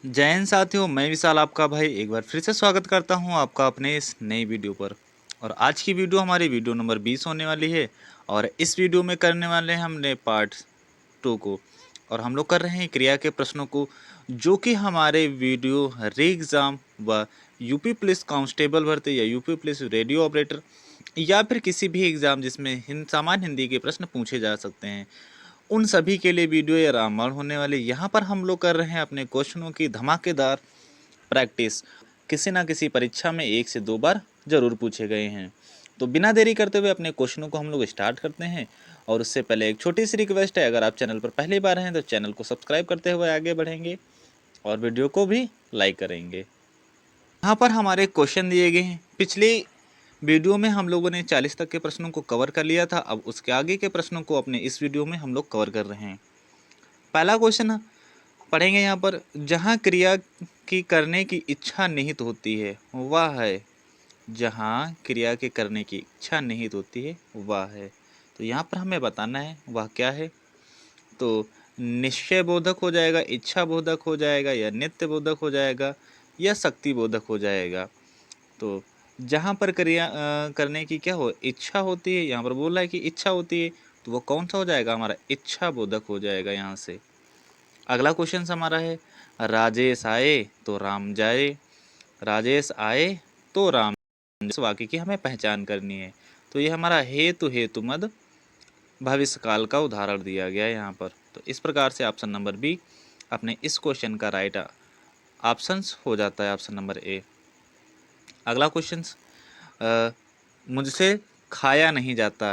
जय हिंद साथियों, मैं विशाल आपका भाई एक बार फिर से स्वागत करता हूं आपका अपने इस नई वीडियो पर। और आज की वीडियो हमारी वीडियो नंबर 20 होने वाली है। और इस वीडियो में करने वाले हैं हमने पार्ट 2 को। और हम लोग कर रहे हैं क्रिया के प्रश्नों को, जो कि हमारे वीडियो री एग्ज़ाम व यूपी पुलिस कांस्टेबल भर्ती या यूपी पुलिस रेडियो ऑपरेटर या फिर किसी भी एग्ज़ाम जिसमें सामान्य हिंदी के प्रश्न पूछे जा सकते हैं, उन सभी के लिए वीडियो ये रामबाण होने वाली। यहाँ पर हम लोग कर रहे हैं अपने क्वेश्चनों की धमाकेदार प्रैक्टिस। किसी ना किसी परीक्षा में 1 से 2 बार जरूर पूछे गए हैं। तो बिना देरी करते हुए अपने क्वेश्चनों को हम लोग स्टार्ट करते हैं। और उससे पहले एक छोटी सी रिक्वेस्ट है, अगर आप चैनल पर पहली बार हैं तो चैनल को सब्सक्राइब करते हुए आगे बढ़ेंगे और वीडियो को भी लाइक करेंगे। यहाँ पर हमारे क्वेश्चन दिए गए हैं। पिछली वीडियो में हम लोगों ने 40 तक के प्रश्नों को कवर कर लिया था। अब उसके आगे के प्रश्नों को अपने इस वीडियो में हम लोग कवर कर रहे हैं। पहला क्वेश्चन पढ़ेंगे यहाँ पर, जहाँ क्रिया की करने की इच्छा निहित होती है वह है। जहाँ क्रिया के करने की इच्छा निहित होती है वह है। तो यहाँ पर हमें बताना है वह क्या है। तो निश्चय बोधक हो जाएगा, इच्छा बोधक हो जाएगा, या नित्य बोधक हो जाएगा, या शक्ति बोधक हो जाएगा। तो जहाँ पर क्रिया करने की क्या हो, इच्छा होती है, यहाँ पर बोल रहा है कि इच्छा होती है, तो वो कौन सा हो जाएगा, हमारा इच्छा बोधक हो जाएगा यहाँ से। अगला क्वेश्चन हमारा है, राजेश आए तो राम जाए। राजेश आए तो राम। इस वाक्य की हमें पहचान करनी है। तो ये हमारा हेतु हेतु मद भविष्य काल का उदाहरण दिया गया है यहाँ पर। तो इस प्रकार से ऑप्शन नंबर बी अपने इस क्वेश्चन का राइट ऑप्शन हो जाता है, ऑप्शन नंबर ए। अगला क्वेश्चन, मुझसे खाया नहीं जाता।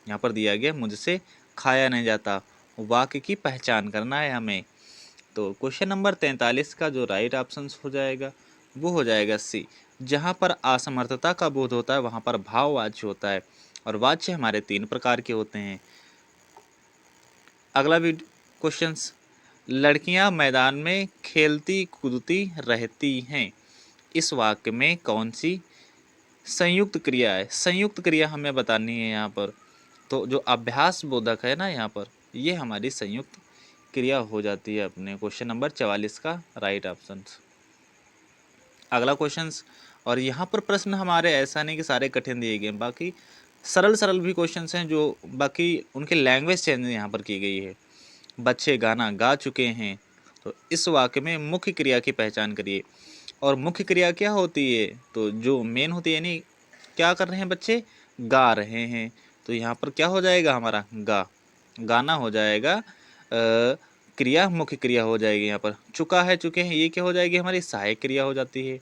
यहाँ पर दिया गया मुझसे खाया नहीं जाता, वाक्य की पहचान करना है हमें। तो क्वेश्चन नंबर 43 का जो राइट ऑप्शन हो जाएगा वो हो जाएगा सी। जहाँ पर असमर्थता का बोध होता है वहाँ पर भाववाच्य होता है। और वाच्य हमारे 3 प्रकार के होते हैं। अगला भी क्वेश्चन, लड़कियाँ मैदान में खेलती कूदती रहती हैं। इस वाक्य में कौन सी संयुक्त क्रिया है? संयुक्त क्रिया हमें बतानी है यहाँ पर। तो जो अभ्यास बोधक है ना, यहाँ पर ये हमारी संयुक्त क्रिया हो जाती है अपने क्वेश्चन नंबर 44 का राइट ऑप्शन। अगला क्वेश्चन, और यहाँ पर प्रश्न हमारे ऐसा नहीं कि सारे कठिन दिए गए, बाकी सरल सरल भी क्वेश्चंस हैं जो बाकी उनके लैंग्वेज चेंज यहाँ पर की गई है। बच्चे गाना गा चुके हैं। तो इस वाक्य में मुख्य क्रिया की पहचान करिए। और मुख्य क्रिया क्या होती है, तो जो मेन होती है, यानी क्या कर रहे हैं बच्चे, गा रहे हैं। तो यहाँ पर क्या हो जाएगा हमारा, गा, गाना हो जाएगा। क्रिया मुख्य क्रिया हो जाएगी। यहाँ पर चुका है चुके हैं, ये क्या हो जाएगी, हमारी सहायक क्रिया हो जाती है।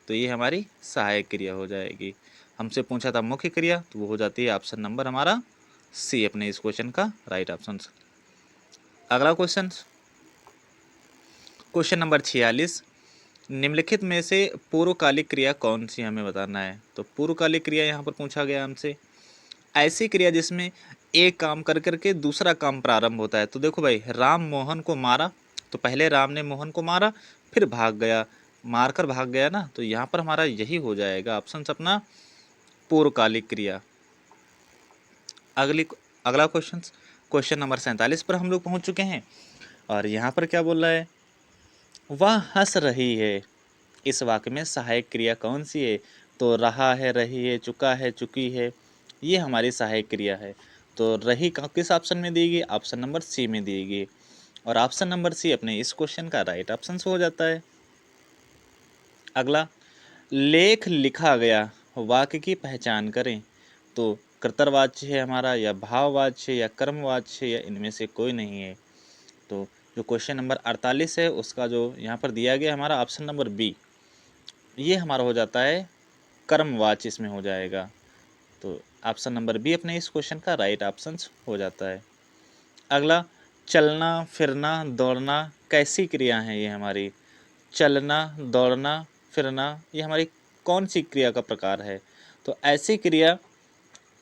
तो ये हमारी सहायक क्रिया हो जाएगी। हमसे पूछा था मुख्य क्रिया, तो वो हो जाती है ऑप्शन नंबर हमारा सी अपने इस क्वेश्चन का राइट ऑप्शन। अगला क्वेश्चन, क्वेश्चन नंबर 46, निम्नलिखित में से पूर्वकालिक क्रिया कौन सी हमें बताना है। तो पूर्वकालिक क्रिया यहाँ पर पूछा गया हमसे, ऐसी क्रिया जिसमें एक काम कर करके दूसरा काम प्रारंभ होता है। तो देखो भाई, राम मोहन को मारा, तो पहले राम ने मोहन को मारा, फिर भाग गया, मारकर भाग गया ना। तो यहाँ पर हमारा यही हो जाएगा ऑप्शन अपना पूर्वकालिक क्रिया। अगला क्वेश्चन, क्वेश्चन नंबर 47 पर हम लोग पहुँच चुके हैं। और यहाँ पर क्या बोल रहा है, वह हंस रही है। इस वाक्य में सहायक क्रिया कौन सी है। तो रहा है, रही है, चुका है, चुकी है, ये हमारी सहायक क्रिया है। तो रही किस ऑप्शन में दी गई, ऑप्शन नंबर सी में दी गई। और ऑप्शन नंबर सी अपने इस क्वेश्चन का राइट ऑप्शन हो जाता है। अगला, लेख लिखा गया, वाक्य की पहचान करें। तो कर्तव्यवाच्य है हमारा, या भाववाच्य, या कर्मवाच्य, या इनमें से कोई नहीं है। तो जो क्वेश्चन नंबर 48 है उसका जो यहाँ पर दिया गया हमारा ऑप्शन नंबर बी, ये हमारा हो जाता है कर्मवाच्य, इसमें हो जाएगा। तो ऑप्शन नंबर बी अपने इस क्वेश्चन का राइट ऑप्शन हो जाता है। अगला, चलना फिरना दौड़ना कैसी क्रिया है ये हमारी। चलना दौड़ना फिरना ये हमारी कौन सी क्रिया का प्रकार है। तो ऐसी क्रिया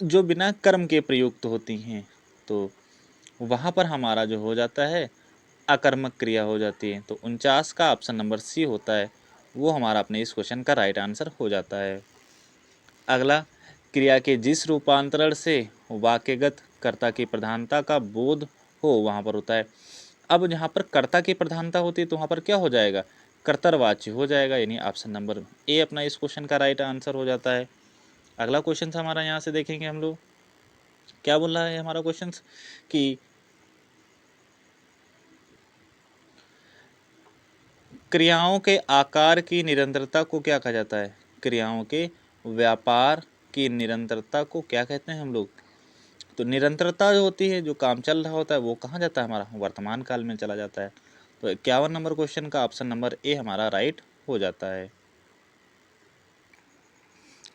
जो बिना कर्म के प्रयुक्त होती हैं, तो वहाँ पर हमारा जो हो जाता है अकर्मक क्रिया हो जाती है। तो 49 का ऑप्शन नंबर सी होता है, वो हमारा अपने इस क्वेश्चन का राइट आंसर हो जाता है। अगला, क्रिया के जिस रूपांतरण से वाक्यगत कर्ता की प्रधानता का बोध हो वहाँ पर होता है। अब यहाँ पर कर्ता की प्रधानता होती है तो वहाँ पर क्या हो जाएगा, कर्तव्यवाची हो जाएगा, यानी ऑप्शन नंबर ए अपना इस क्वेश्चन का राइट आंसर हो जाता है। अगला क्वेश्चन हमारा यहाँ से देखेंगे हम लोग, क्या बोल रहा है हमारा क्वेश्चन कि क्रियाओं के आकार की निरंतरता को क्या कहा जाता है, क्रियाओं के व्यापार की निरंतरता को क्या कहते हैं हम लोग। तो निरंतरता जो होती है, जो काम चल रहा होता है, वो कहाँ जाता है, हमारा वर्तमान काल में चला जाता है। तो 51 नंबर क्वेश्चन का ऑप्शन नंबर ए हमारा राइट हो जाता है।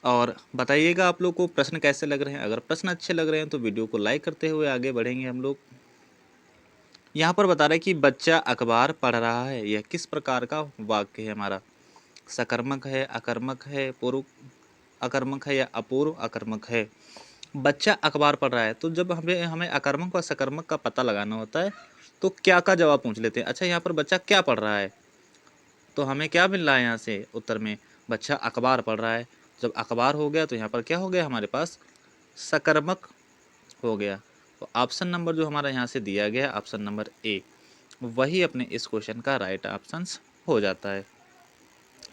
और बताइएगा आप लोग को प्रश्न कैसे लग रहे हैं। अगर प्रश्न अच्छे लग रहे हैं तो वीडियो को लाइक करते हुए आगे बढ़ेंगे हम लोग। यहाँ पर बता रहे हैं कि बच्चा अखबार पढ़ रहा है, यह किस प्रकार का वाक्य है हमारा, सकर्मक है, अकर्मक है, पूर्व अकर्मक है या अपूर्व अकर्मक है। बच्चा अखबार पढ़ रहा है, तो जब हमें हमें अकर्मक व सकर्मक का पता लगाना होता है तो क्या का जवाब पूछ लेते हैं। अच्छा, यहाँ पर बच्चा क्या पढ़ रहा है, तो हमें क्या मिल रहा है यहाँ से उत्तर में, बच्चा अखबार पढ़ रहा है। जब अखबार हो गया तो यहाँ पर क्या हो गया हमारे पास, सकर्मक हो गया। तो ऑप्शन नंबर जो हमारा यहाँ से दिया गया, ऑप्शन नंबर ए, वही अपने इस क्वेश्चन का राइट ऑप्शन हो जाता है।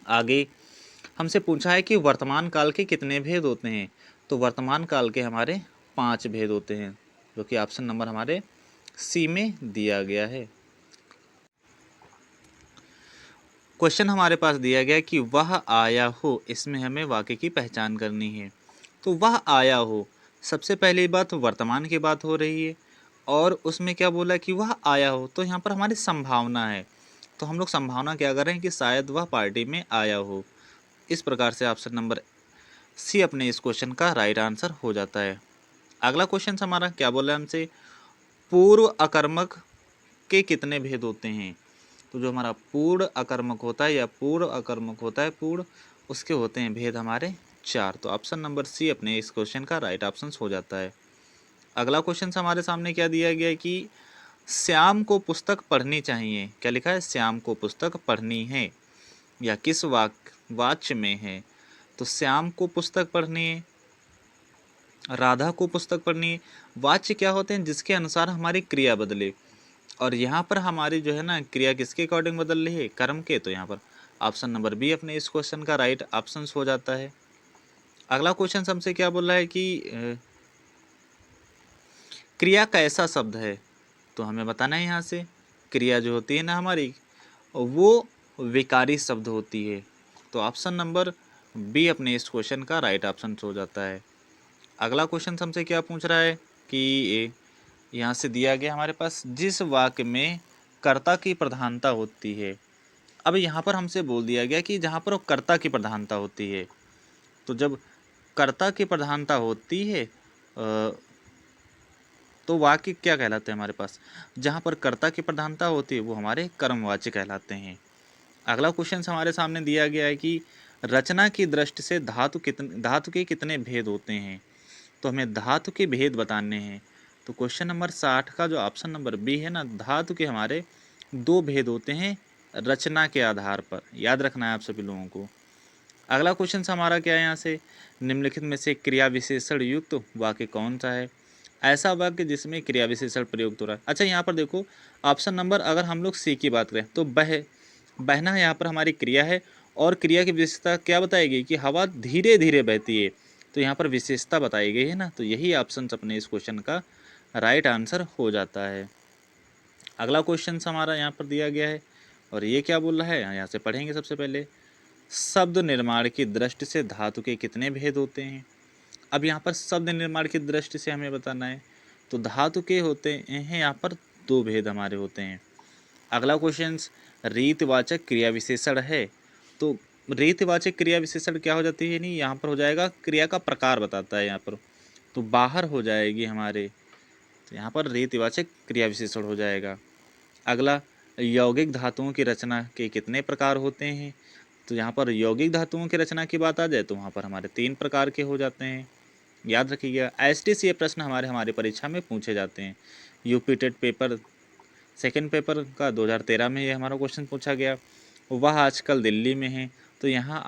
आगे हमसे पूछा है कि वर्तमान काल के कितने भेद होते हैं। तो वर्तमान काल के हमारे 5 भेद होते हैं, जो कि ऑप्शन नंबर हमारे सी में दिया गया है। क्वेश्चन हमारे पास दिया गया कि वह आया हो, इसमें हमें वाक्य की पहचान करनी है। तो वह आया हो, सबसे पहली बात वर्तमान की बात हो रही है, और उसमें क्या बोला कि वह आया हो, तो यहाँ पर हमारी संभावना है। तो हम लोग संभावना क्या कर रहे हैं कि शायद वह पार्टी में आया हो। इस प्रकार से ऑप्शन नंबर सी अपने इस क्वेश्चन का राइट आंसर हो जाता है। अगला क्वेश्चन हमारा क्या बोला है हमसे, पूर्व अकर्मक के कितने भेद होते हैं। तो जो हमारा पूर्ण अकर्मक होता है या पूर्व अकर्मक होता है, पूर्ण, उसके होते हैं भेद हमारे 4। तो ऑप्शन नंबर सी अपने इस क्वेश्चन का राइट ऑप्शन हो जाता है। अगला क्वेश्चन हमारे सामने क्या दिया गया है कि श्याम को पुस्तक पढ़नी चाहिए, क्या लिखा है, श्याम को पुस्तक पढ़नी है, या किस वाक्य में है। तो श्याम को पुस्तक पढ़नी है, राधा को पुस्तक पढ़नी है। वाच्य क्या होते हैं, जिसके अनुसार हमारी क्रिया बदले, और यहाँ पर हमारी जो है ना क्रिया किसके अकॉर्डिंग बदल रही है, कर्म के। तो यहाँ पर ऑप्शन नंबर बी अपने इस क्वेश्चन का राइट ऑप्शन हो जाता है। अगला क्वेश्चन हमसे क्या बोल रहा है कि क्रिया कैसा शब्द है। तो हमें बताना है यहाँ से, क्रिया जो होती है ना हमारी, वो विकारी शब्द होती है। तो ऑप्शन नंबर बी अपने इस क्वेश्चन का राइट ऑप्शन हो जाता है। अगला क्वेश्चन हमसे क्या पूछ रहा है कि यहाँ से दिया गया हमारे पास, जिस वाक्य में कर्ता की प्रधानता होती है। अब यहाँ पर हमसे बोल दिया गया कि जहाँ पर वो कर्ता की प्रधानता होती है, तो जब कर्ता की प्रधानता होती है तो वाक्य क्या कहलाते हैं हमारे पास, जहाँ पर कर्ता की प्रधानता होती है वो हमारे कर्मवाच्य कहलाते हैं। अगला क्वेश्चन हमारे सामने दिया गया है कि रचना की दृष्टि से धातु के कितने भेद होते हैं। तो हमें धातु के भेद बताने हैं। तो क्वेश्चन नंबर 60 का जो ऑप्शन नंबर बी है ना, धातु के हमारे 2 भेद होते हैं रचना के आधार पर, याद रखना है आप सभी लोगों को। अगला क्वेश्चन हमारा क्या है यहाँ से, निम्नलिखित में से क्रिया विशेषण युक्त वाक्य कौन सा है। ऐसा वाक्य जिसमें क्रिया विशेषण प्रयुक्त हो रहा है। अच्छा, यहाँ पर देखो ऑप्शन नंबर, अगर हम लोग सी की बात करें तो बहना यहाँ पर हमारी क्रिया है, और क्रिया की विशेषता क्या बताएगी कि हवा धीरे धीरे बहती है। तो यहाँ पर विशेषता बताई गई है ना, तो यही ऑप्शन अपने इस क्वेश्चन का राइट आंसर हो जाता है। अगला क्वेश्चन हमारा यहाँ पर दिया गया है, और ये क्या बोल रहा है, यहाँ से पढ़ेंगे। सबसे पहले, शब्द निर्माण की दृष्टि से धातु के कितने भेद होते हैं। अब यहाँ पर शब्द निर्माण की दृष्टि से हमें बताना है, तो धातु के होते हैं यहाँ पर 2 भेद हमारे होते हैं। अगला क्वेश्चन, रीतवाचक क्रिया विशेषण है। तो रीतवाचक क्रिया विशेषण क्या हो जाती है, नहीं यहाँ पर हो जाएगा, क्रिया का प्रकार बताता है यहाँ पर, तो बाहर हो जाएगी हमारे, तो यहाँ पर रीतवाचक क्रिया विशेषण हो जाएगा। अगला, यौगिक धातुओं की रचना के कितने प्रकार होते हैं। तो यहाँ पर यौगिक धातुओं की रचना की बात आ जाए तो वहाँ पर हमारे 3 प्रकार के हो जाते हैं, याद रखिएगा। एसटीसी ये प्रश्न हमारे परीक्षा में पूछे जाते हैं। UP TET paper second paper का 2013 में ये हमारा क्वेश्चन पूछा गया। वह आजकल दिल्ली में है, तो यहाँ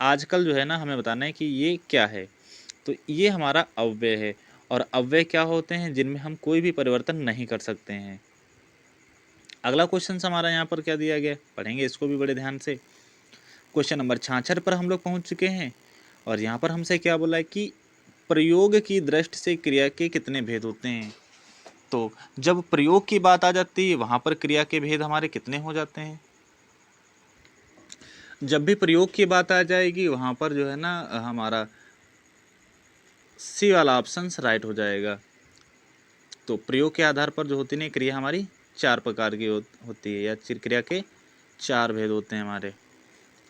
आजकल जो है ना हमें बताना है कि ये क्या है। तो ये हमारा अव्यय है, और अव्यय क्या होते हैं, जिनमें हम कोई भी परिवर्तन नहीं कर सकते हैं। अगला क्वेश्चन हमारा यहाँ पर क्या दिया गया है, पढ़ेंगे इसको भी बड़े ध्यान से। क्वेश्चन नंबर 66 पर हम लोग पहुँच चुके हैं और यहाँ पर हमसे क्या बोला है कि प्रयोग की दृष्टि से क्रिया के कितने भेद होते हैं। तो जब प्रयोग की बात आ जाती है वहाँ पर क्रिया के भेद हमारे कितने हो जाते हैं। जब भी प्रयोग की बात आ जाएगी वहाँ पर जो है ना हमारा सी वाला ऑप्शन राइट हो जाएगा। तो प्रयोग के आधार पर जो होती है क्रिया हमारी 4 प्रकार की होती है, या क्रिया के 4 भेद होते हैं हमारे।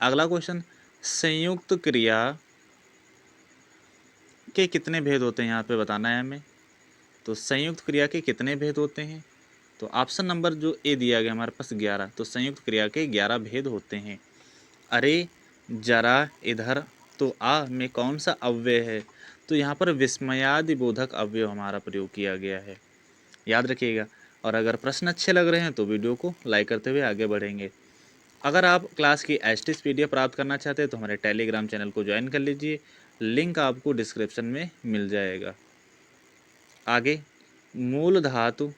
अगला क्वेश्चन, संयुक्त क्रिया के कितने भेद होते हैं यहाँ पे बताना है हमें। तो संयुक्त क्रिया के कितने भेद होते हैं, तो ऑप्शन नंबर जो ए दिया गया हमारे पास 11। तो संयुक्त क्रिया के 11 भेद होते हैं। अरे जरा इधर तो आ में कौन सा अव्यय है, तो यहाँ पर विस्मयादि बोधक अव्यय हमारा प्रयोग किया गया है, याद रखिएगा। और अगर प्रश्न अच्छे लग रहे हैं तो वीडियो को लाइक करते हुए आगे बढ़ेंगे। अगर आप क्लास की एसटीएस पीडीएफ प्राप्त करना चाहते हैं तो हमारे टेलीग्राम चैनल को ज्वाइन कर लीजिए, लिंक आपको डिस्क्रिप्शन में मिल जाएगा। आगे, मूल धातु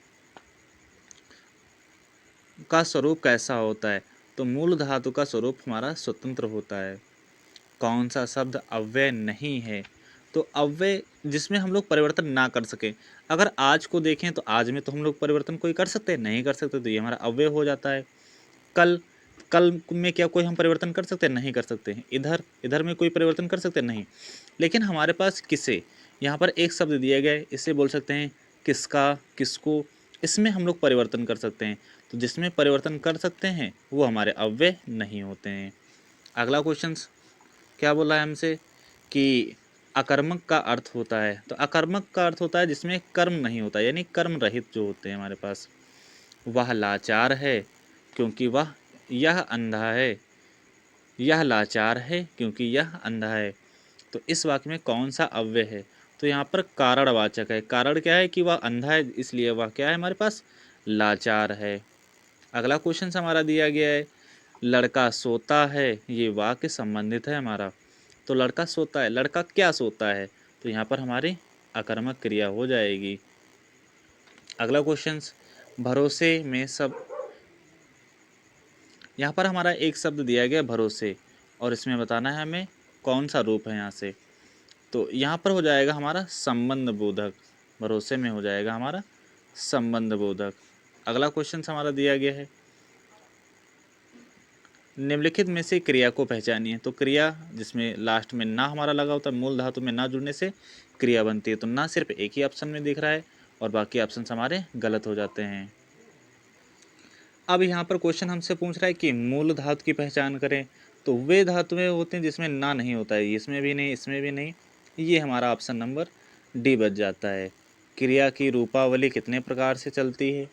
का स्वरूप कैसा होता है, तो मूल धातु का स्वरूप हमारा स्वतंत्र होता है। कौन सा शब्द अव्यय नहीं है, तो अव्यय जिसमें हम लोग परिवर्तन ना कर सकें। अगर आज को देखें तो आज में तो हम लोग परिवर्तन कोई कर सकते हैं, नहीं कर सकते, तो ये हमारा अव्यय हो जाता है। कल, कल में क्या कोई हम परिवर्तन कर सकते हैं, नहीं कर सकते हैं। इधर, इधर में कोई परिवर्तन कर सकते हैं, नहीं। लेकिन हमारे पास किसे, यहाँ पर एक शब्द दिया गया है, इससे बोल सकते हैं किसका, किसको, इसमें हम लोग परिवर्तन कर सकते हैं। तो जिसमें परिवर्तन कर सकते हैं वो हमारे अव्यय नहीं होते हैं। अगला क्वेश्चन क्या बोला है हमसे कि अकर्मक का अर्थ होता है, तो अकर्मक का अर्थ होता है जिसमें कर्म नहीं होता, यानी कर्म रहित जो होते हैं हमारे पास। वह लाचार है क्योंकि यह अंधा है, यह लाचार है क्योंकि यह अंधा है। तो इस वाक्य में कौन सा अव्यय है, तो यहाँ पर कारणवाचक है। कारण क्या है कि वह अंधा है, इसलिए वह क्या है हमारे पास लाचार है। अगला क्वेश्चन हमारा दिया गया है, लड़का सोता है, ये वाक्य संबंधित है हमारा। तो लड़का सोता है, लड़का क्या सोता है, तो यहाँ पर हमारी अकर्मक क्रिया हो जाएगी। अगला क्वेश्चन, भरोसे में सब, यहाँ पर हमारा एक शब्द दिया गया भरोसे, और इसमें बताना है हमें कौन सा रूप है यहाँ से। तो यहाँ पर हो जाएगा हमारा संबंध बोधक, भरोसे में हो जाएगा हमारा संबंध बोधक। अगला क्वेश्चन हमारा दिया गया है, निम्नलिखित में से क्रिया को पहचानिए। तो क्रिया जिसमें लास्ट में ना हमारा लगा होता है, मूल धातु में ना जुड़ने से क्रिया बनती है। तो ना सिर्फ एक ही ऑप्शन में दिख रहा है और बाकी ऑप्शन हमारे गलत हो जाते हैं। अब यहाँ पर क्वेश्चन हमसे पूछ रहा है कि मूल धातु की पहचान करें। तो वे धातुएं होते हैं जिसमें ना नहीं होता है, इसमें भी नहीं, इसमें भी नहीं, ये हमारा ऑप्शन नंबर डी बच जाता है। क्रिया की रूपावली कितने प्रकार से चलती है,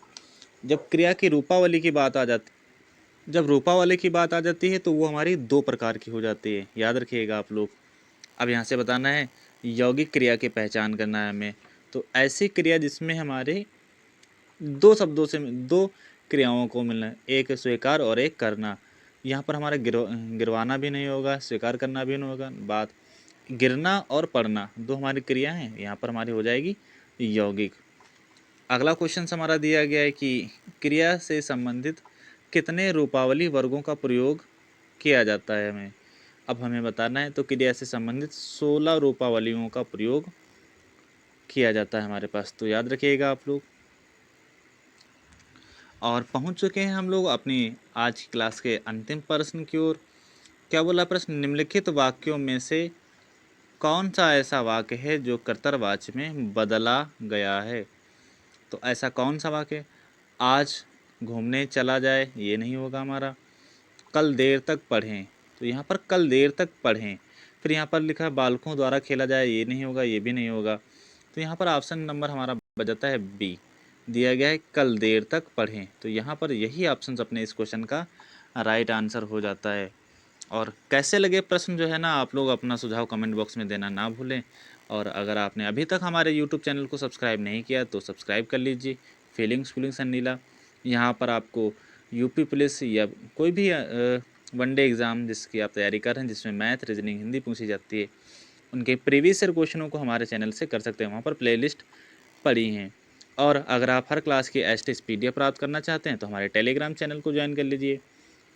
जब क्रिया की रूपावली की बात आ जाती, जब रूपावली की बात आ जाती है तो वो हमारी 2 प्रकार की हो जाती है, याद रखिएगा आप लोग। अब यहाँ से बताना है यौगिक क्रिया की पहचान करना है हमें। तो ऐसी क्रिया जिसमें हमारे 2 शब्दों से 2 क्रियाओं को मिलना है, एक स्वीकार और एक करना। यहाँ पर हमारा गिरवाना भी नहीं होगा, स्वीकार करना भी नहीं होगा। बात गिरना और पढ़ना 2 हमारी क्रिया हैं, यहाँ पर हमारी हो जाएगी यौगिक। अगला क्वेश्चन हमारा दिया गया है कि क्रिया से संबंधित कितने रूपावली वर्गों का प्रयोग किया जाता है हमें। अब हमें बताना है, तो क्रिया से संबंधित 16 रूपावलियों का प्रयोग किया जाता है हमारे पास, तो याद रखिएगा आप लोग। और पहुंच चुके हैं हम लोग अपनी आज की क्लास के अंतिम प्रश्न की ओर। क्या बोला प्रश्न, निम्नलिखित वाक्यों में से कौन सा ऐसा वाक्य है जो कर्तव्यवाची में बदला गया है। तो ऐसा कौन सा वाक्य, आज घूमने चला जाए, ये नहीं होगा हमारा। कल देर तक पढ़ें, तो यहाँ पर कल देर तक पढ़ें। फिर यहाँ पर लिखा है बालकों द्वारा खेला जाए, ये नहीं होगा, ये भी नहीं होगा। तो यहाँ पर ऑप्शन नंबर हमारा बचता है बी, दिया गया है कल देर तक पढ़ें। तो यहाँ पर यही ऑप्शन अपने इस क्वेश्चन का राइट आंसर हो जाता है। और कैसे लगे प्रश्न जो है ना, आप लोग अपना सुझाव कमेंट बॉक्स में देना ना भूलें। और अगर आपने अभी तक हमारे यूट्यूब चैनल को सब्सक्राइब नहीं किया तो सब्सक्राइब कर लीजिए, फीलिंग्स एंड नीला। यहाँ पर आपको यूपी पुलिस या कोई भी वनडे एग्ज़ाम जिसकी आप तैयारी कर रहे हैं, जिसमें मैथ, रीजनिंग, हिंदी पूछी जाती है, उनके प्रीवियस ईयर क्वेश्चनों को हमारे चैनल से कर सकते हैं। वहाँ पर प्लेलिस्ट पड़ी हैं। और अगर आप हर क्लास की एसटीएस पीडीएफ प्राप्त करना चाहते हैं तो हमारे टेलीग्राम चैनल को ज्वाइन कर लीजिए।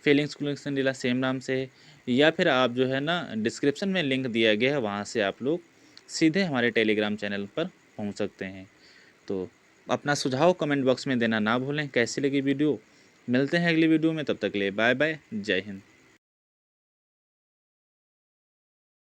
फीलिंग्स कुलिंग्स नीला सेम नाम से है, या फिर आप जो है ना डिस्क्रिप्शन में लिंक दिया गया है, वहाँ से आप लोग सीधे हमारे टेलीग्राम चैनल पर पहुँच सकते हैं। तो अपना सुझाव कमेंट बॉक्स में देना ना भूलें। कैसी लगी वीडियो? मिलते हैं अगली वीडियो में, तब तक के लिए बाय बाय, जय हिंद।